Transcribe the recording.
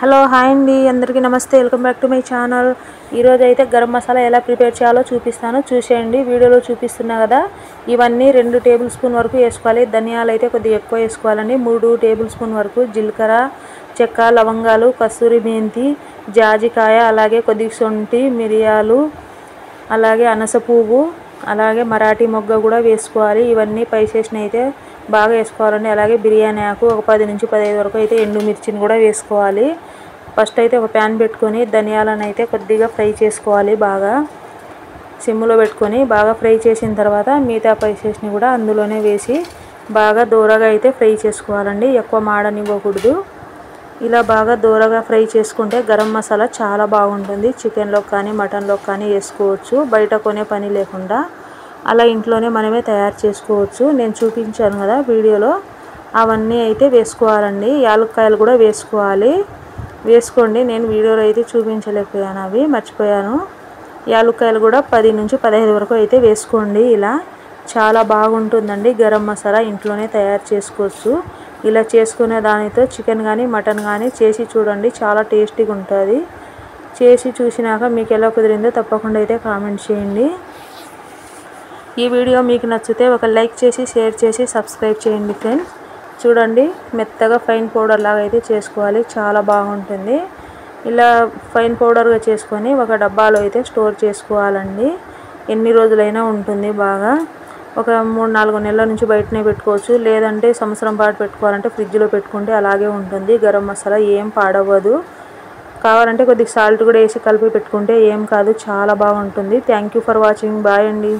Hello hi అండి, అందరికీ నమస్తే. Welcome back to my channel. ఈరోజు అయితే గరం మసాలా ఎలా ప్రిపేర్ చేయాలో చూపిస్తాను, చూసేయండి. వీడియోలో చూపిస్తున్నా కదా, ఇవన్నీ 2 టేబుల్ స్పూన్ వరకు వేసుకోవాలి. ధనియాలు అయితే కొద్దిగా ఎక్కువ వేసుకోవాలండి. 3 టేబుల్ స్పూన్ వరకు జీలకర్ర, చెక్క, లవంగాలు, కస్తూరి మెంతి, జాజికాయ, అలాగే కొద్దిగా శొంఠి, మిరియాలు, అలాగే అనస పువ్వు, అలాగే మరాఠీ మొగ్గ కూడా వేసుకోవాలి. ఇవన్నీ స్పైసెస్ని అయితే బాగా వేసుకోవాలండి. అలాగే బిర్యానీ ఆకు ఒక 10 నుంచి 15 వరకు అయితే ఎండుమిర్చిని కూడా వేసుకోవాలి. ఫస్ట్ అయితే ఒక ప్యాన్ పెట్టుకొని ధనియాలను అయితే కొద్దిగా ఫ్రై చేసుకోవాలి. బాగా సిమ్లో పెట్టుకొని బాగా ఫ్రై చేసిన తర్వాత మిగతా స్పైసెస్ని కూడా అందులోనే వేసి బాగా దూరగా అయితే ఫ్రై చేసుకోవాలండి. ఎక్కువ మాడనివ్వకూడదు. ఇలా బాగా దూరగా ఫ్రై చేసుకుంటే గరం మసాలా చాలా బాగుంటుంది. చికెన్లో కానీ మటన్లో కానీ వేసుకోవచ్చు, బయట కొనే పని లేకుండా. అలా ఇంట్లోనే మనమే తయారు చేసుకోవచ్చు. నేను చూపించాను కదా వీడియోలో, అవన్నీ అయితే వేసుకోవాలండి. యాలక్కాయలు కూడా వేసుకోండి. నేను వీడియోలో అయితే చూపించలేకపోయాను, అవి మర్చిపోయాను. యాలక్కాయలు కూడా 10 నుంచి 15 వరకు అయితే వేసుకోండి. ఇలా చాలా బాగుంటుందండి. గరం మసాలా ఇంట్లోనే తయారు చేసుకోవచ్చు. ఇలా చేసుకునే దానితో చికెన్ కానీ మటన్ కానీ చేసి చూడండి, చాలా టేస్టీగా ఉంటుంది. చేసి చూసినాక మీకు ఎలా కుదిరిందో తప్పకుండా అయితే కామెంట్ చేయండి. ఈ వీడియో మీకు నచ్చితే ఒక లైక్ చేసి, షేర్ చేసి, సబ్స్క్రైబ్ చేయండి ఫ్రెండ్స్. చూడండి, మెత్తగా ఫైన్ పౌడర్ లాగా అయితే చేసుకోవాలి, చాలా బాగుంటుంది. ఇలా ఫైన్ పౌడర్గా చేసుకొని ఒక డబ్బాలో అయితే స్టోర్ చేసుకోవాలండి. ఎన్ని రోజులైనా ఉంటుంది. బాగా ఒక 3-4 నెలల నుంచి బయటనే పెట్టుకోవచ్చు. లేదంటే సంవత్సరం పాటు పెట్టుకోవాలంటే ఫ్రిడ్జ్లో పెట్టుకుంటే అలాగే ఉంటుంది. గరం మసాలా ఏం పాడవ్వదు. కావాలంటే కొద్దిగా సాల్ట్ కూడా వేసి కలిపి పెట్టుకుంటే ఏం కాదు, చాలా బాగుంటుంది. Thank you for watching. Bye అండి.